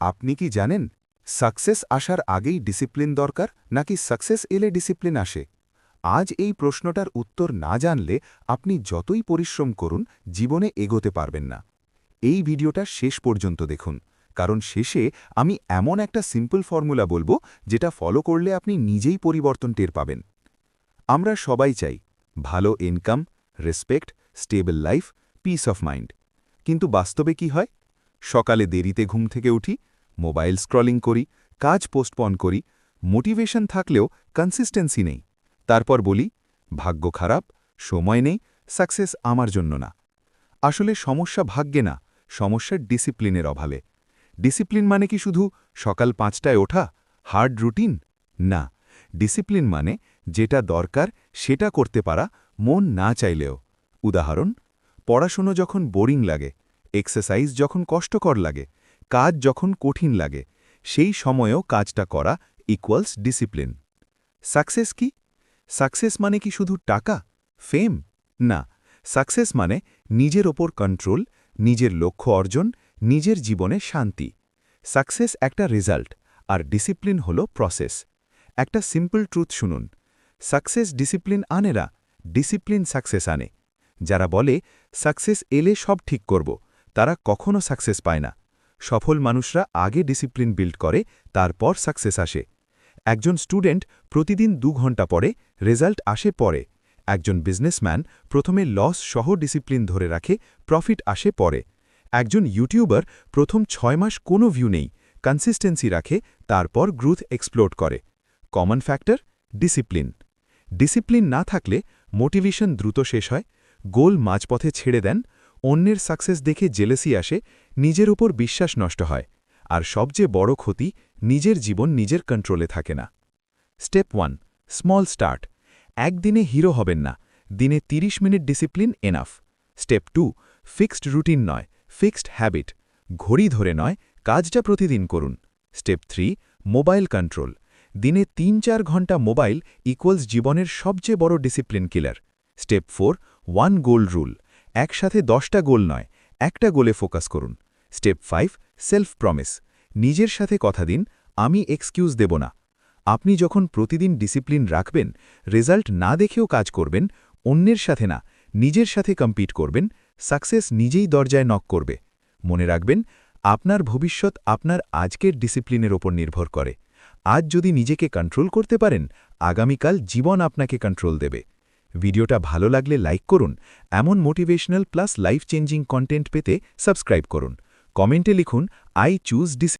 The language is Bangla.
আপনি কি জানেন সাকসেস আসার আগেই ডিসিপ্লিন দরকার নাকি সাকসেস এলে ডিসিপ্লিন আসে? আজ এই প্রশ্নটার উত্তর না জানলে আপনি যতই পরিশ্রম করুন জীবনে এগোতে পারবেন না। এই ভিডিওটা শেষ পর্যন্ত দেখুন, কারণ শেষে আমি এমন একটা সিম্পল ফর্মুলা বলবো যেটা ফলো করলে আপনি নিজেই পরিবর্তন টের পাবেন। আমরা সবাই চাই ভালো income, respect, stable life, piece of mind. কিন্তু বাস্তবে কি হয়? সকালে দেরিতে ঘুম থেকে উঠি, মোবাইল স্ক্রলিং করি, কাজ পোস্টপন করি, মোটিভেশন থাকলেও কনসিস্টেন্সি নেই। তারপর বলি ভাগ্য খারাপ, সময় নেই, সাকসেস আমার জন্য না। আসলে সমস্যা ভাগ্যে না, সমস্যার ডিসিপ্লিনের অভাবে। ডিসিপ্লিন মানে কি শুধু সকাল ৫টায় ওঠা, হার্ড রুটিন? না, ডিসিপ্লিন মানে যেটা দরকার সেটা করতে পারা, মন না চাইলেও। উদাহরণ, পড়াশুনো যখন বোরিং লাগে, এক্সারসাইজ যখন কষ্টকর লাগে, কাজ যখন কঠিন লাগে, সেই সময়েও কাজটা করা ইকুয়ালস ডিসিপ্লিন। সাকসেস কি? সাকসেস মানে কি শুধু টাকা, ফেম? না, সাকসেস মানে নিজের ওপর কন্ট্রোল, নিজের লক্ষ্য অর্জন, নিজের জীবনে শান্তি। সাকসেস একটা রেজাল্ট, আর ডিসিপ্লিন হল প্রসেস। একটা সিম্পল ট্রুথ শুনুন, সাকসেস ডিসিপ্লিন আনে না, ডিসিপ্লিন সাকসেস আনে। যারা বলে সাকসেস এলে সব ঠিক করব, তারা কখনো সাকসেস পায় না। সফল মানুষরা আগে ডিসিপ্লিন বিল্ড করে, তারপর সাকসেস আসে। একজন স্টুডেন্ট প্রতিদিন ২ ঘন্টা পড়ে, রেজাল্ট আসে পরে। একজন বিজনেসম্যান প্রথমে লস সহ ডিসিপ্লিন ধরে রাখে, প্রফিট আসে পরে। একজন ইউটিউবার প্রথম ৬ মাস কোনো ভিউ নেই, কনসিস্টেন্সি রাখে, তারপর গ্রোথ এক্সপ্লোড করে। Common factor? ডিসিপ্লিন। ডিসিপ্লিন না থাকলে মোটিভেশন দ্রুত শেষ হয়, গোল মাঝপথে ছেড়ে দেন, অন্যের সাকসেস দেখে জেলেসি আসে, নিজের উপর বিশ্বাস নষ্ট হয়, আর সবচেয়ে বড় ক্ষতি, নিজের জীবন নিজের কন্ট্রোলে থাকে না। Step 1, small start. একদিনে হিরো হবেন না, দিনে ৩০ minute discipline enough. Step 2, fixed routine নয়, ফিক্সড হ্যাবিট। ঘড়ি ধরে নয়, কাজটা প্রতিদিন করুন। Step 3, mobile control. দিনে ৩-৪ ঘন্টা মোবাইল ইকুয়ালস জীবনের সবচেয়ে বড় discipline killer. Step 4, one goal rule. একসাথে 10টা গোল নয়, একটা গোলে ফোকাস করুন। Step 5, self promise. নিজের সাথে কথা দিন, আমি এক্সকিউজ দেব না। আপনি যখন প্রতিদিন ডিসিপ্লিন রাখবেন, রেজাল্ট না দেখেও কাজ করবেন, অন্যের সাথে না, নিজের সাথে কম্পিট করবেন, সাকসেস নিজেই দরজায় নক করবে। মনে রাখবেন, আপনার ভবিষ্যৎ আপনার আজকের ডিসিপ্লিনের ওপর নির্ভর করে। আজ যদি নিজেকে কন্ট্রোল করতে পারেন, আগামীকাল জীবন আপনাকে কন্ট্রোল দেবে। ভিডিওটা ভালো লাগলে লাইক করুন, এমন motivational plus life changing content পেতে সাবস্ক্রাইব করুন। কমেন্টে লিখুন, আই চুজ ডিসিপ্লিন।